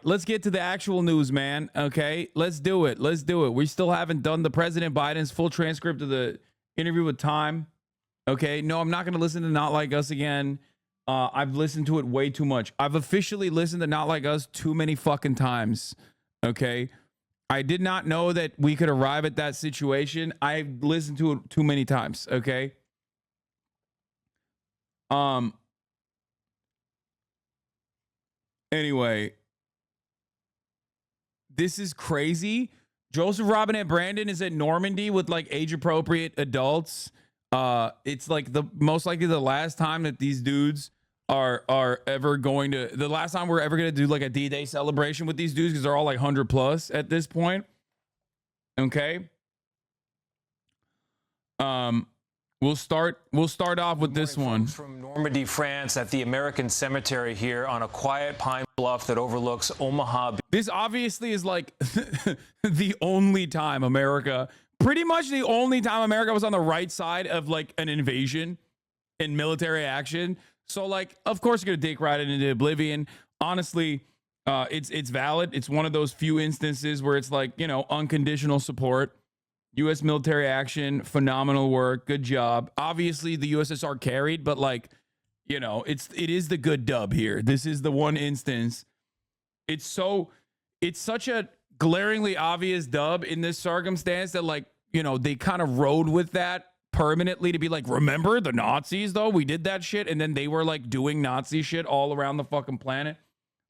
let's get to the actual news, man. Okay, let's do it. We still haven't done the President Biden's full transcript of the interview with Time. Okay, no, I'm not going to listen to Not Like Us again. I've listened to it way too much. I've officially listened to Not Like Us too many fucking times. Okay, I did not know that we could arrive at that situation. I've listened to it too many times. Okay. Anyway, this is crazy. Joseph Robinette Brandon is at Normandy with like age-appropriate adults. It's like the most likely the last time that these dudes are ever going to, the last time we're ever going to do like a D-Day celebration with these dudes, because they're all like 100 plus at this point. Okay. We'll start off with this one. From Normandy, France, at the American Cemetery here on a quiet pine bluff that overlooks Omaha. This obviously is like the only time America, pretty much the only time America was on the right side of like an invasion and military action. So like, of course, you're gonna dick ride it into oblivion. Honestly, it's valid. It's one of those few instances where it's like, you know, unconditional support. U.S. military action, phenomenal work, good job. Obviously, the USSR carried, but like, you know, it is the good dub here. This is the one instance. It's such a glaringly obvious dub in this circumstance that like, you know, they kind of rode with that permanently to be like, remember the Nazis though? We did that shit, and then they were like doing Nazi shit all around the fucking planet.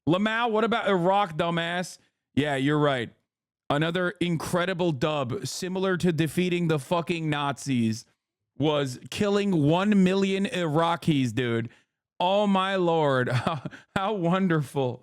Lamau, what about Iraq, dumbass? Yeah, you're right. Another incredible dub, similar to defeating the fucking Nazis, was killing 1 million Iraqis, dude. Oh my Lord. How wonderful.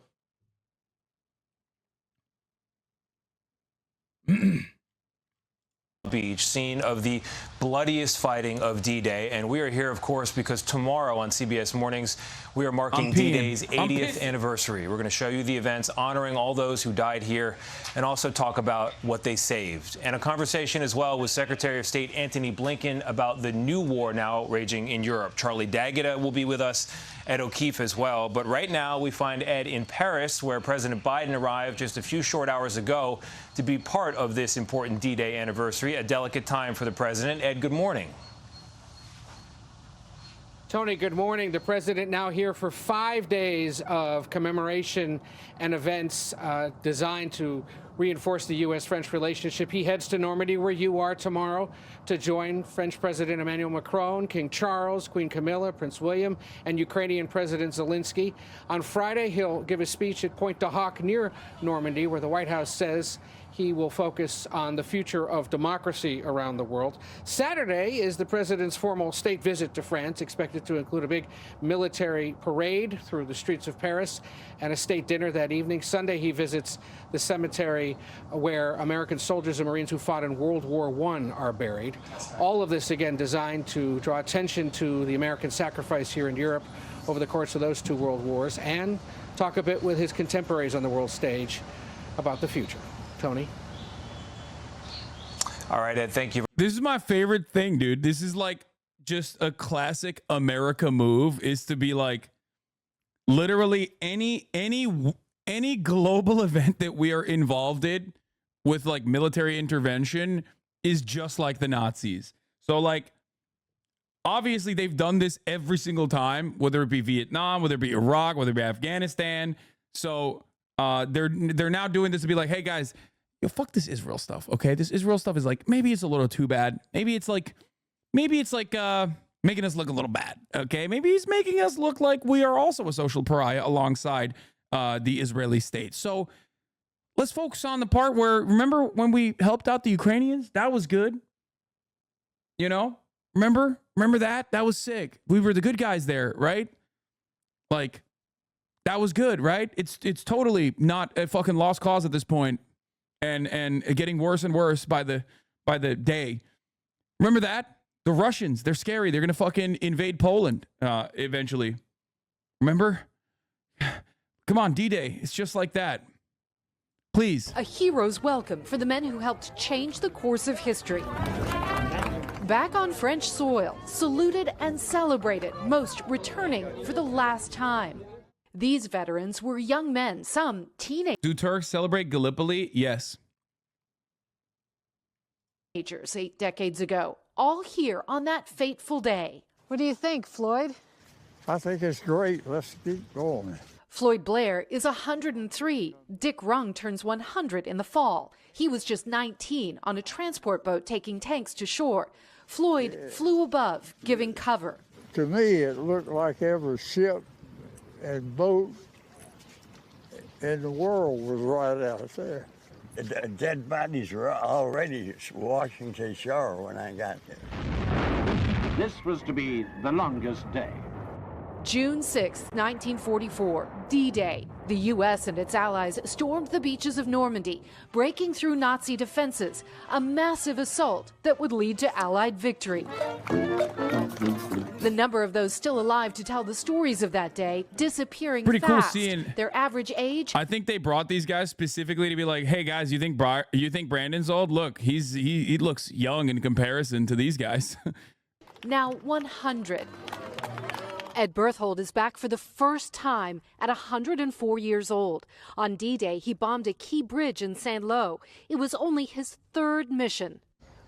Beach, scene of the bloodiest fighting of D-Day. And we are here, of course, because tomorrow on CBS Mornings, we are marking D-Day's 80th anniversary. We're going to show you the events honoring all those who died here and also talk about what they saved. And a conversation as well with Secretary of State Antony Blinken about the new war now raging in Europe. Charlie D'Agata will be with us, Ed O'Keefe as well. But right now we find Ed in Paris, where President Biden arrived just a few short hours ago to be part of this important D-Day anniversary, a delicate time for the president. Ed, good morning. Tony, good morning. The president now here for 5 days of commemoration and events designed to reinforce the U.S.-French relationship. He heads to Normandy, where you are, tomorrow to join French President Emmanuel Macron, King Charles, Queen Camilla, Prince William, and Ukrainian President Zelensky. On Friday, he'll give a speech at Pointe du Hoc near Normandy, where the White House says he will focus on the future of democracy around the world. Saturday is the president's formal state visit to France, expected to include a big military parade through the streets of Paris and a state dinner that evening. Sunday, he visits the cemetery where American soldiers and Marines who fought in World War I are buried. All of this, again, designed to draw attention to the American sacrifice here in Europe over the course of those two world wars and talk a bit with his contemporaries on the world stage about the future. Tony. All right, Ed, thank you. This is my favorite thing, dude. This is like just a classic America move, is to be like, literally any global event that we are involved in with like military intervention is just like the Nazis. So like, obviously they've done this every single time, whether it be Vietnam, whether it be Iraq, whether it be Afghanistan. So they're now doing this to be like, hey guys, yo, fuck this Israel stuff. Okay, this Israel stuff is like, maybe it's a little too bad. Maybe it's like making us look a little bad. Okay, maybe he's making us look like we are also a social pariah alongside the Israeli state. So let's focus on the part where, remember when we helped out the Ukrainians? That was good. You know, remember that? That was sick. We were the good guys there, right? Like, that was good, right? It's totally not a fucking lost cause at this point. And getting worse and worse by the day. Remember that? The Russians, they're scary. They're going to fucking invade Poland eventually. Remember? Come on, D-Day. It's just like that. Please. A hero's welcome for the men who helped change the course of history. Back on French soil, saluted and celebrated, most returning for the last time. These veterans were young men, some teenagers. Do Turks celebrate Gallipoli? Yes. 8 decades ago, all here on that fateful day. What do you think, Floyd? I think it's great. Let's keep going. Floyd Blair is 103. Dick Rung turns 100 in the fall. He was just 19 on a transport boat taking tanks to shore. Floyd flew above, giving cover. To me, it looked like every ship and boat in the world was right out there. The dead bodies were already Washington shore when I got there. This was to be the longest day. June 6, 1944, D-Day. The U.S. and its allies stormed the beaches of Normandy, breaking through Nazi defenses, a massive assault that would lead to Allied victory. The number of those still alive to tell the stories of that day disappearing Pretty fast. cool seeing. Their average age. I think they brought these guys specifically to be like, hey guys, you think Brandon's old? Look, he looks young in comparison to these guys. Now 100. Ed Berthold is back for the first time at 104 years old. On D-Day, he bombed a key bridge in Saint-Lô. It was only his third mission.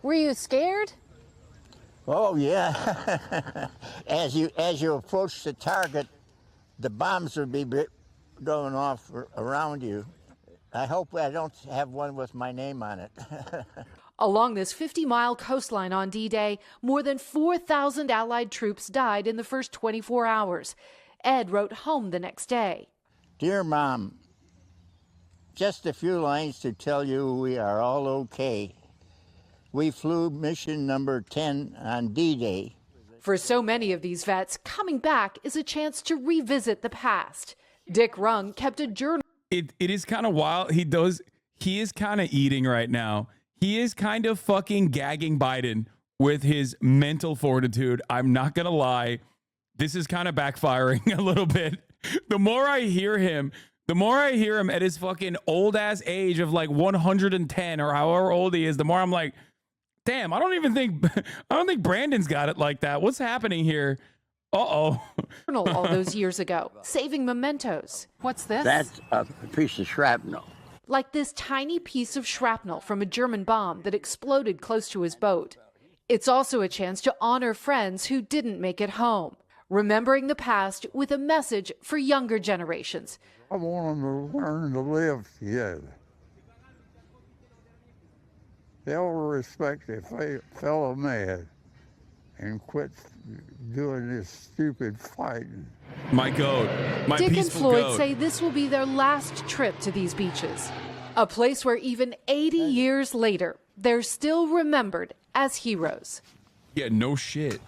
Were you scared? Oh yeah. as you approach the target, the bombs would be going off around you. I hope I don't have one with my name on it. Along this 50-mile coastline on D-Day, more than 4,000 Allied troops died in the first 24 hours. Ed wrote home the next day. Dear Mom, just a few lines to tell you we are all okay. We flew mission number 10 on D-Day. For so many of these vets, coming back is a chance to revisit the past. Dick Rung kept a journal. It is kind of wild. He is kind of eating right now. He is kind of fucking gagging Biden with his mental fortitude. I'm not going to lie. This is kind of backfiring a little bit. The more I hear him at his fucking old ass age of like 110 or however old he is, the more I'm like, damn, I don't think Brandon's got it like that. What's happening here? Uh-oh. All those years ago, saving mementos. What's this? That's a piece of shrapnel. Like this tiny piece of shrapnel from a German bomb that exploded close to his boat. It's also a chance to honor friends who didn't make it home, remembering the past with a message for younger generations. I want them to learn to live together. They'll respect their fellow man and quit doing this stupid fighting. My goat. My Dick and peaceful Floyd goat. say this will be their last trip to these beaches. A place where even 80 years later, they're still remembered as heroes. Yeah, no shit.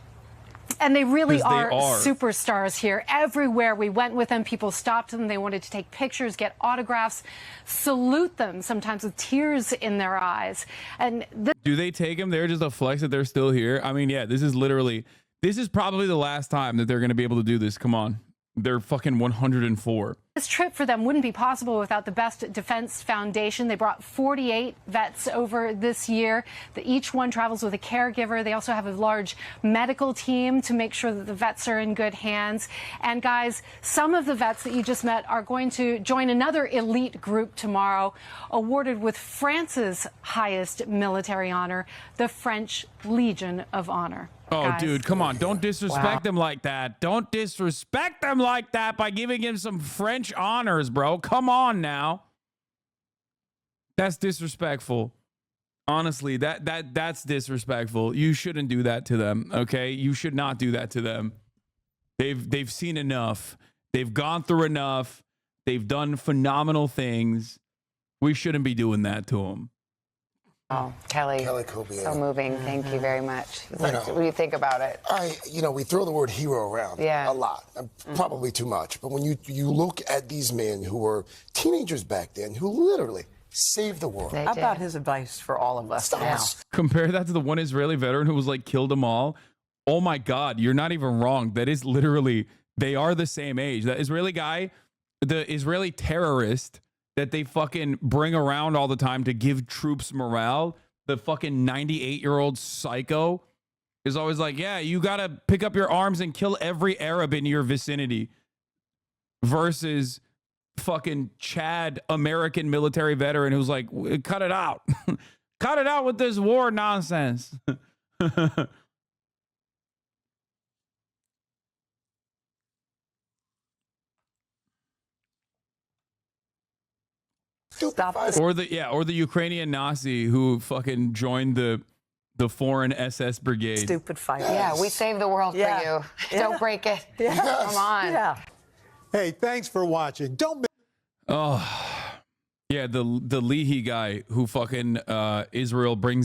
And they really 'Cause they are are. superstars here. Everywhere we went with them, people stopped them. They wanted to take pictures, get autographs, salute them, sometimes with tears in their eyes. And Do they take him there just to flex that they're still here? I mean, yeah, this is probably the last time that they're going to be able to do this. Come on. They're fucking 104. this trip for them wouldn't be possible without the Best Defense Foundation. They brought 48 vets over this year. Each one travels with a caregiver. They also have a large medical team to make sure that the vets are in good hands. And guys, some of the vets that you just met are going to join another elite group tomorrow, awarded with France's highest military honor, the French Legion of Honor. Oh, Guys. dude, come on. Don't disrespect him like that. Don't disrespect him like that by giving him some French honors, bro. Come on now. That's disrespectful. Honestly, that's disrespectful. You shouldn't do that to them, okay? You should not do that to them. They've seen enough. They've gone through enough. They've done phenomenal things. We shouldn't be doing that to them. Oh, Kelly Cobian. So moving. Thank you very much. What do you think about it? We throw the word hero around a lot, probably too much. But when you look at these men who were teenagers back then, who literally saved the world. How about his advice for all of us now? Compare that to the one Israeli veteran who was like killed them all. Oh my God, you're not even wrong. That is literally, they are the same age. That Israeli guy, the Israeli terrorist that they fucking bring around all the time to give troops morale, the fucking 98-year-old psycho is always like, yeah, you got to pick up your arms and kill every Arab in your vicinity. versus fucking Chad American military veteran who's like, cut it out. Cut it out with this war nonsense. Or the Ukrainian Nazi who fucking joined the foreign SS brigade. Stupid fight. Yeah, we saved the world for you. Don't break it. Come on. Yeah. Hey, thanks for watching. Don't. Oh, yeah, the Leahy guy who fucking Israel brings